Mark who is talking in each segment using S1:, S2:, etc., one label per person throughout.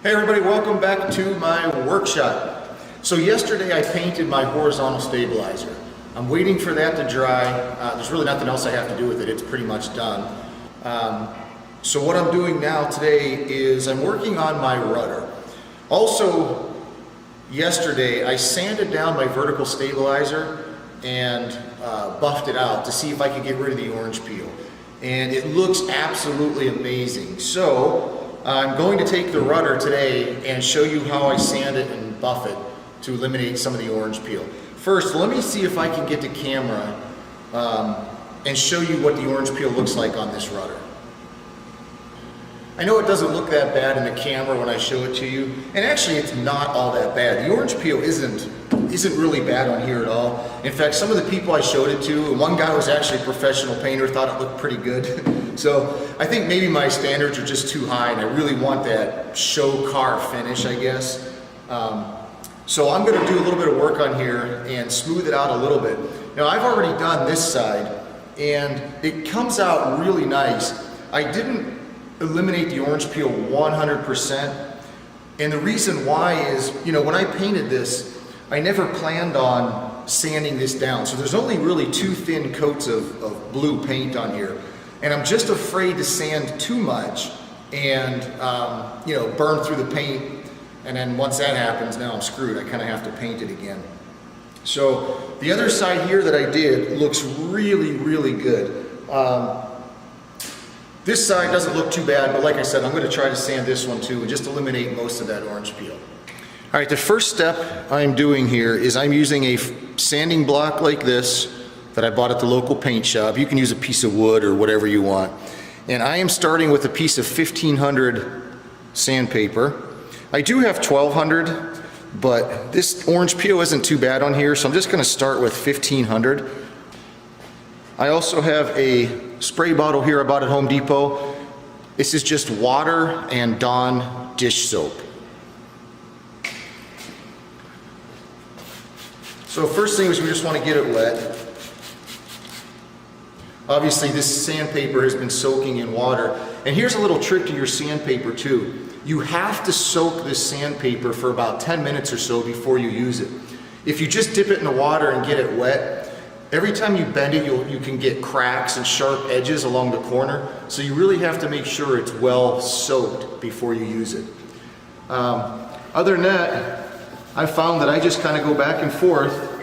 S1: Hey everybody, welcome back to my workshop. So yesterday I painted my horizontal stabilizer. I'm waiting for that to dry. There's really nothing else I have to do with it. It's pretty much done. So what I'm doing now today is I'm working on my rudder. Also, yesterday I sanded down my vertical stabilizer and buffed it out to see if I could get rid of the orange peel. And it looks absolutely amazing. So I'm going to take the rudder today and show you how I sand it and buff it to eliminate some of the orange peel. First, let me see if I can get the camera and show you what the orange peel looks like on this rudder. I know it doesn't look that bad in the camera when I show it to you, and actually it's not all that bad. The orange peel isn't really bad on here at all. In fact, some of the people I showed it to, and one guy was actually a professional painter, thought it looked pretty good. So I think maybe my standards are just too high and I really want that show car finish, I guess. So I'm going to do a little bit of work on here and smooth it out a little bit. Now I've already done this side and it comes out really nice. I didn't eliminate the orange peel 100%. And the reason why is, you know, when I painted this, I never planned on sanding this down. So there's only really two thin coats of blue paint on here. And I'm just afraid to sand too much and, you know, burn through the paint. And then once that happens, now I'm screwed. I kind of have to paint it again. So the other side here that I did looks really, really good. This side doesn't look too bad, but like I said, I'm going to try to sand this one too and just eliminate most of that orange peel. All right, the first step I'm doing here is I'm using a sanding block like this that I bought at the local paint shop. You can use a piece of wood or whatever you want. And I am starting with a piece of 1500 sandpaper. I do have 1200, but this orange peel isn't too bad on here, so I'm just going to start with 1500. I also have a spray bottle here I bought at Home Depot. This is just water and Dawn dish soap. So first thing is we just want to get it wet. Obviously this sandpaper has been soaking in water. And here's a little trick to your sandpaper too. You have to soak this sandpaper for about 10 minutes or so before you use it. If you just dip it in the water and get it wet, every time you bend it, you can get cracks and sharp edges along the corner. So you really have to make sure it's well soaked before you use it. Other than that, I found that I just kind of go back and forth.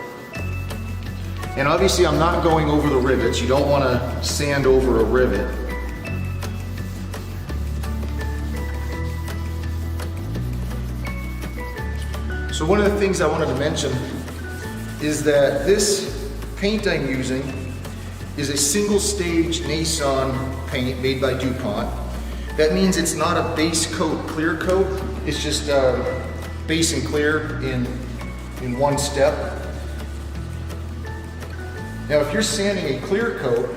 S1: And obviously I'm not going over the rivets. You don't want to sand over a rivet. So one of the things I wanted to mention is that this paint I'm using is a single stage Nason paint made by DuPont. That means it's not a base coat, clear coat. It's just base and clear in one step. Now if you're sanding a clear coat,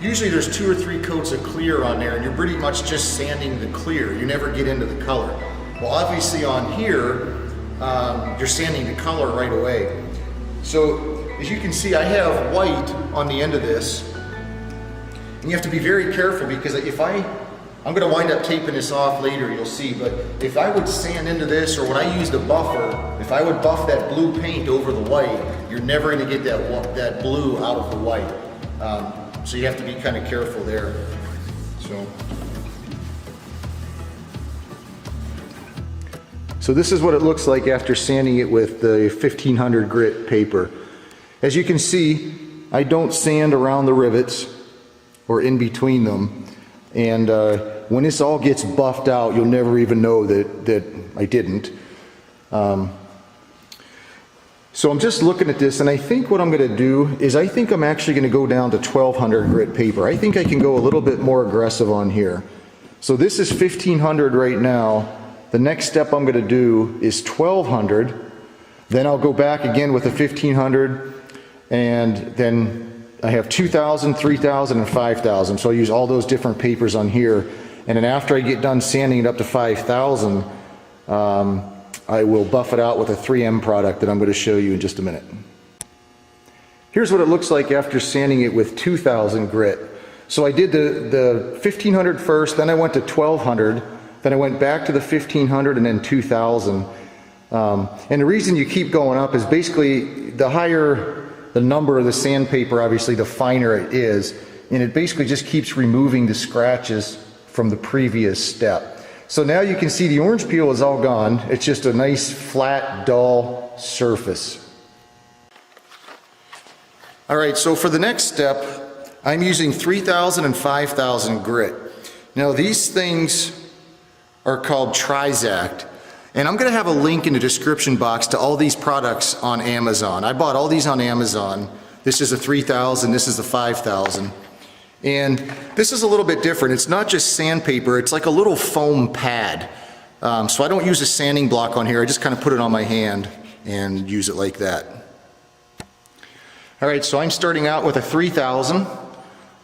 S1: usually there's 2 or 3 coats of clear on there and you're pretty much just sanding the clear. You never get into the color. Well obviously on here, you're sanding the color right away. So as you can see, I have white on the end of this. And you have to be very careful because if I'm going to wind up taping this off later, you'll see, but if I would sand into this, or when I used a buffer, if I would buff that blue paint over the white, you're never going to get that blue out of the white. So you have to be kind of careful there. So this is what it looks like after sanding it with the 1500 grit paper. As you can see, I don't sand around the rivets or in between them. And when this all gets buffed out, you'll never even know that I didn't. So I'm just looking at this, and I think what I'm going to do is I think I'm actually going to go down to 1200 grit paper. I think I can go a little bit more aggressive on here. So this is 1500 right now. The next step I'm going to do is 1200. Then I'll go back again with a 1500, and then I have 2000, 3000, and 5000. So I'll use all those different papers on here. And then after I get done sanding it up to 5000, I will buff it out with a 3M product that I'm going to show you in just a minute. Here's what it looks like after sanding it with 2000 grit. So I did the 1500 first, then I went to 1200, then I went back to the 1500 and then 2000. And the reason you keep going up is basically the higher the number of the sandpaper, obviously the finer it is, and it basically just keeps removing the scratches from the previous step. So now you can see the orange peel is all gone. It's just a nice flat, dull surface. All right, so for the next step, I'm using 3000 and 5000 grit. Now these things are called Trizact, and I'm going to have a link in the description box to all these products on Amazon. I bought all these on Amazon. This is a 3000, this is the 5000. And this is a little bit different. It's not just sandpaper, it's like a little foam pad. So I don't use a sanding block on here, I just kind of put it on my hand and use it like that. All right, so I'm starting out with a 3000.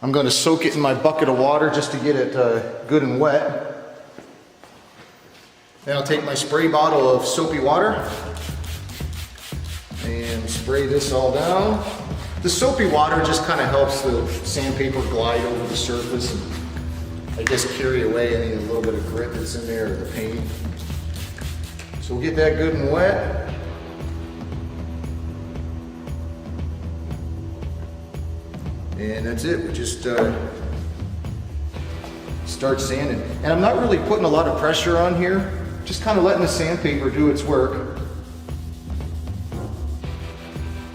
S1: I'm going to soak it in my bucket of water just to get it good and wet. Then I'll take my spray bottle of soapy water and spray this all down. The soapy water just kind of helps the sandpaper glide over the surface and I guess carry away any little bit of grit that's in there or the paint. So we'll get that good and wet. And that's it, we just start sanding. And I'm not really putting a lot of pressure on here, just kind of letting the sandpaper do its work.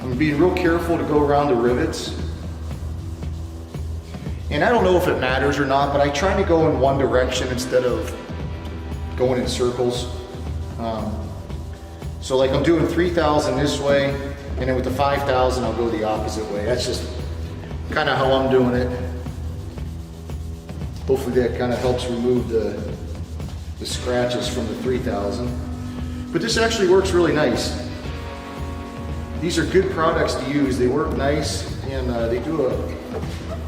S1: I'm being real careful to go around the rivets. And I don't know if it matters or not, but I try to go in one direction instead of going in circles. So like I'm doing 3000 this way, and then with the 5000 I'll go the opposite way. That's just kind of how I'm doing it. Hopefully that kind of helps remove the scratches from the 3000. But this actually works really nice. These are good products to use. They work nice and they do a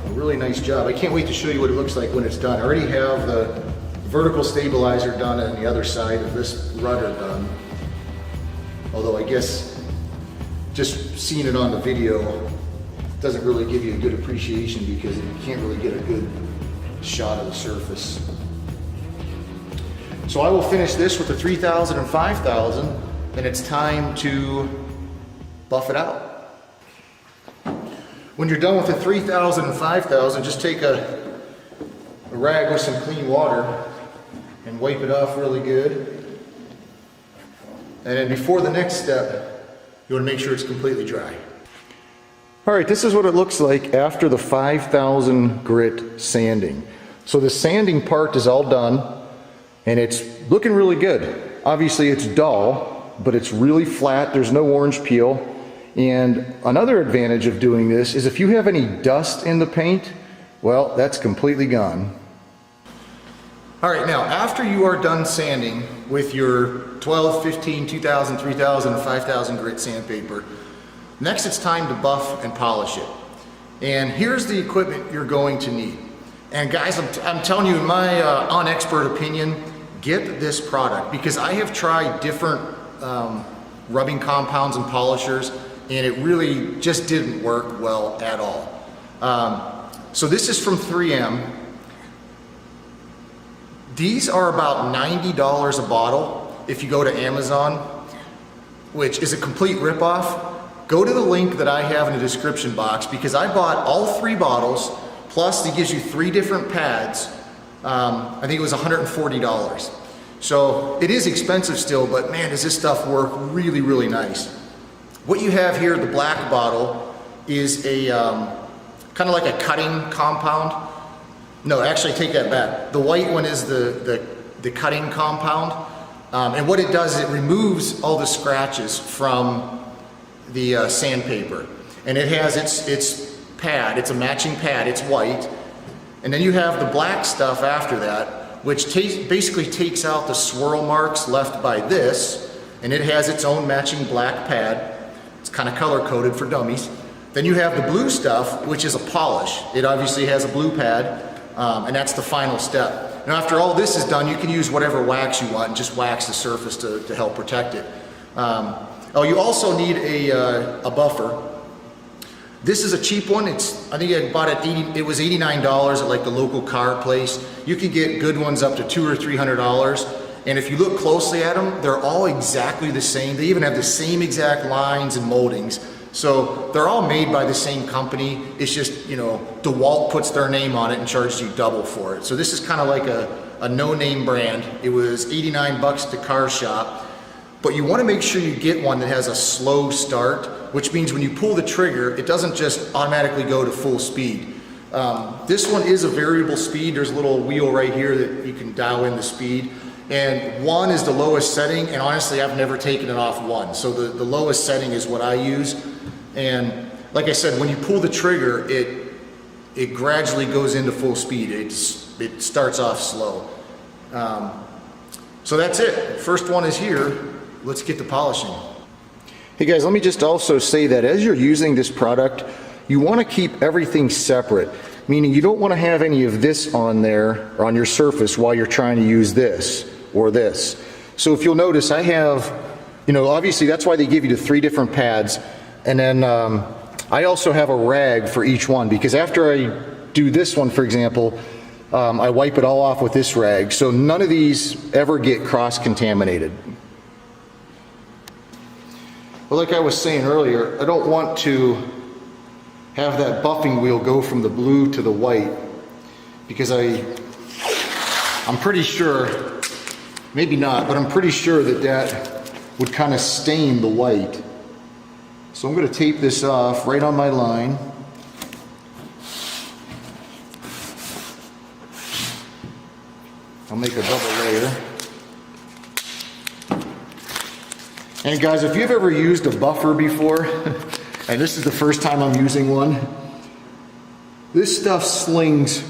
S1: really nice job. I can't wait to show you what it looks like when it's done. I already have the vertical stabilizer done on the other side of this rudder done. Although I guess just seeing it on the video doesn't really give you a good appreciation because you can't really get a good shot of the surface. So I will finish this with the 3000 and 5000, and it's time to buff it out. When you're done with the 3000 and 5000, just take a rag with some clean water and wipe it off really good. And then before the next step, you want to make sure it's completely dry. All right, this is what it looks like after the 5000 grit sanding. So the sanding part is all done and it's looking really good. Obviously it's dull, but it's really flat. There's no orange peel. And another advantage of doing this is if you have any dust in the paint, well, that's completely gone. All right, now after you are done sanding with your 12, 15, 2000, 3000, and 5000 grit sandpaper, next it's time to buff and polish it. And here's the equipment you're going to need. And guys, I'm telling you in my unexpert opinion, get this product because I have tried different rubbing compounds and polishers and it really just didn't work well at all. So this is from 3M. These are about $90 a bottle if you go to Amazon, which is a complete ripoff. Go to the link that I have in the description box because I bought all 3 bottles, plus it gives you 3 different pads. I think it was $140. So it is expensive still, but man, does this stuff work really, really nice. What you have here, the black bottle, is a kind of like a cutting compound. No, actually take that back. The white one is the cutting compound. And what it does is it removes all the scratches from the sandpaper. And it has its pad, it's a matching pad, it's white. And then you have the black stuff after that, which basically takes out the swirl marks left by this, and it has its own matching black pad. It's kind of color coded for dummies. Then you have the blue stuff, which is a polish. It obviously has a blue pad, and that's the final step. Now after all this is done, you can use whatever wax you want and just wax the surface to help protect it. Oh, you also need a buffer. This is a cheap one. I think I bought it was $89 at like the local car place. You can get good ones up to $200 or $300. And if you look closely at them, they're all exactly the same. They even have the same exact lines and moldings. So they're all made by the same company. It's just, you know, DeWalt puts their name on it and charges you double for it. So this is kind of like a no-name brand. It was 89 bucks at the car shop. But you want to make sure you get one that has a slow start, which means when you pull the trigger, it doesn't just automatically go to full speed. This one is a variable speed. There's a little wheel right here that you can dial in the speed. And 1 is the lowest setting, and honestly, I've never taken it off 1. So the lowest setting is what I use. And like I said, when you pull the trigger, it gradually goes into full speed. It starts off slow. So that's it. First one is here. Let's get to polishing. Hey guys, let me just also say that as you're using this product, you want to keep everything separate. Meaning you don't want to have any of this on there or on your surface while you're trying to use this or this. So if you'll notice, I have, you know, obviously that's why they give you the 3 different pads. And then I also have a rag for each one, because after I do this one, for example, I wipe it all off with this rag. So none of these ever get cross-contaminated. Well, like I was saying earlier, I don't want to have that buffing wheel go from the blue to the white, because I'm pretty sure, maybe not, but I'm pretty sure that would kind of stain the white. So I'm going to tape this off right on my line. I'll make a double layer. And guys, if you've ever used a buffer before, and this is the first time I'm using one, this stuff slings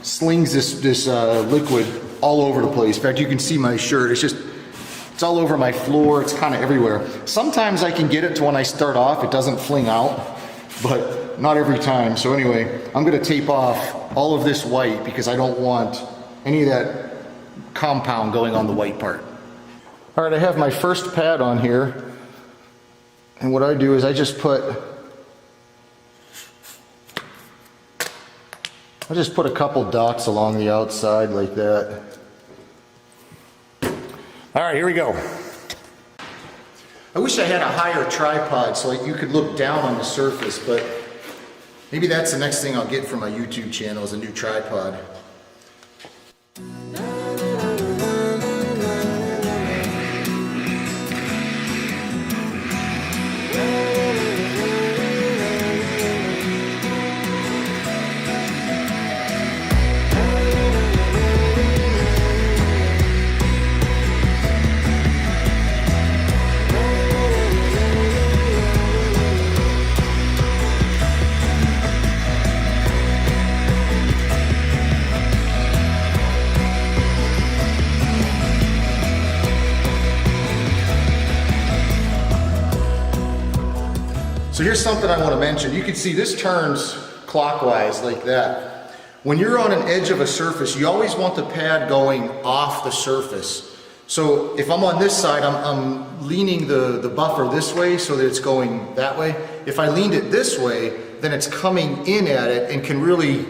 S1: this liquid all over the place. In fact, you can see my shirt. It's all over my floor. It's kind of everywhere. Sometimes I can get it to when I start off, it doesn't fling out, but not every time. So anyway, I'm going to tape off all of this white because I don't want any of that compound going on the white part. All right, I have my first pad on here, and what I do is I just put a couple dots along the outside like that. All right, here we go. I wish I had a higher tripod so you could look down on the surface, but maybe that's the next thing I'll get for my YouTube channel, is a new tripod. So here's something I want to mention. You can see this turns clockwise like that. When you're on an edge of a surface, you always want the pad going off the surface. So if I'm on this side, I'm leaning the buffer this way so that it's going that way. If I leaned it this way, then it's coming in at it and can really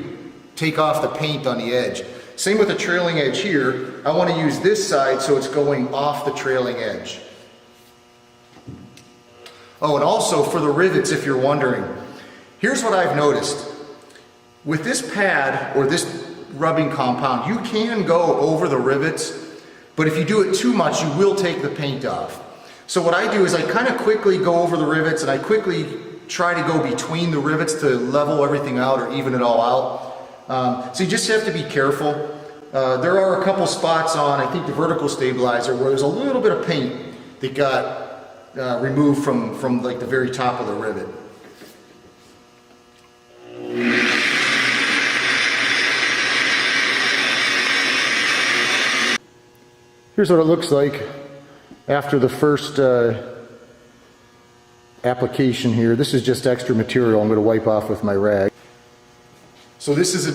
S1: take off the paint on the edge. Same with the trailing edge here. I want to use this side so it's going off the trailing edge. Oh, and also for the rivets, if you're wondering, here's what I've noticed. With this pad or this rubbing compound, you can go over the rivets, but if you do it too much, you will take the paint off. So what I do is I kind of quickly go over the rivets, and I quickly try to go between the rivets to level everything out or even it all out. So you just have to be careful. There are a couple spots on, I think, the vertical stabilizer where there's a little bit of paint that got removed from like the very top of the rivet. Here's what it looks like after the first application here. This is just extra material I'm going to wipe off with my rag. So this is a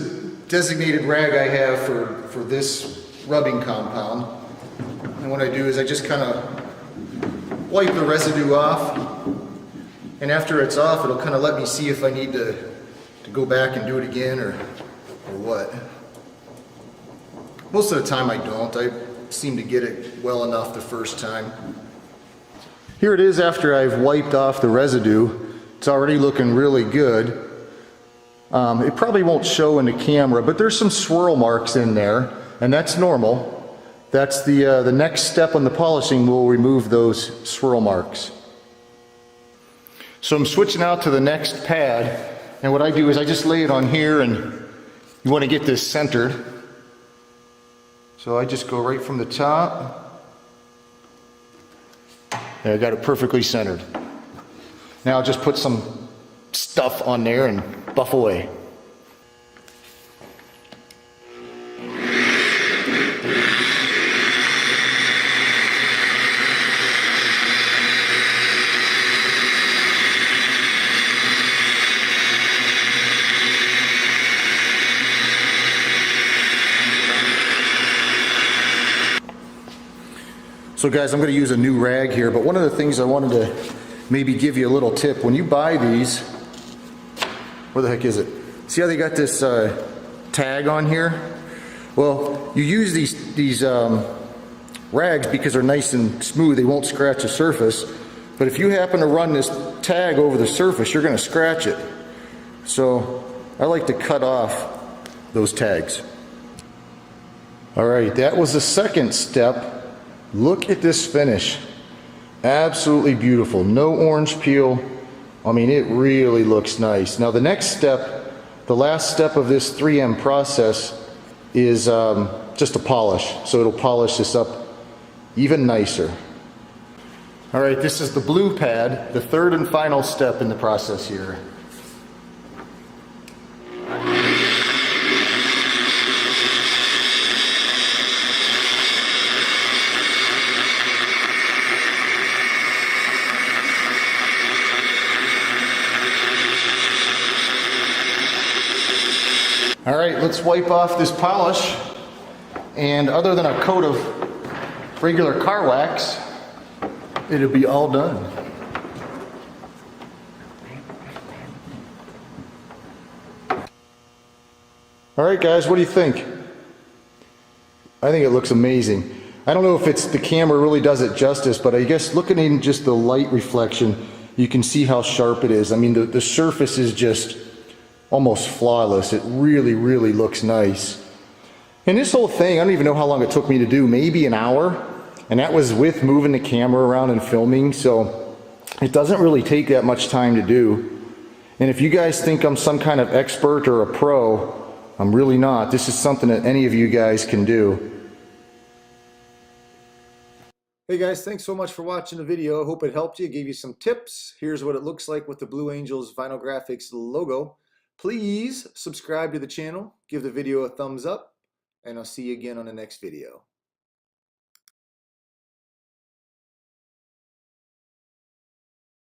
S1: designated rag I have for this rubbing compound. And what I do is I just kind of wipe the residue off, And after it's off, it'll kind of let me see if I need to go back and do it again or what. Most of the time I don't. I seem to get it well enough the first time. Here it is after I've wiped off the residue. It's already looking really good. It probably won't show in the camera, but there's some swirl marks in there, and that's normal. That's the next step on the polishing. Will remove those swirl marks. So I'm switching out to the next pad, and what I do is I just lay it on here, and you want to get this centered. So I just go right from the top. There, I got it perfectly centered. Now I'll just put some stuff on there and buff away. So guys, I'm going to use a new rag here, but one of the things I wanted to maybe give you a little tip. When you buy these, where the heck is it? See how they got this tag on here? Well, you use these rags because they're nice and smooth. They won't scratch the surface. But if you happen to run this tag over the surface, you're going to scratch it. So I like to cut off those tags. All right, that was the second step. Look at this finish. Absolutely beautiful. No orange peel. I mean, it really looks nice. Now the next step, the last step of this 3M process is just a polish. So it'll polish this up even nicer. All right, this is the blue pad, the third and final step in the process here. All right, let's wipe off this polish, and other than a coat of regular car wax, it'll be all done. All right guys, what do you think? I think it looks amazing. I don't know if it's the camera really does it justice, but I guess looking in just the light reflection, you can see how sharp it is. I mean, the surface is just almost flawless. It really, really looks nice. And this whole thing, I don't even know how long it took me to do, maybe an hour. And that was with moving the camera around and filming, so it doesn't really take that much time to do. And if you guys think I'm some kind of expert or a pro, I'm really not. This is something that any of you guys can do. Hey guys, thanks so much for watching the video. I hope it helped you, gave you some tips. Here's what it looks like with the Blue Angels Vinyl Graphics logo. Please subscribe to the channel, give the video a thumbs up, and I'll see you again on the next video.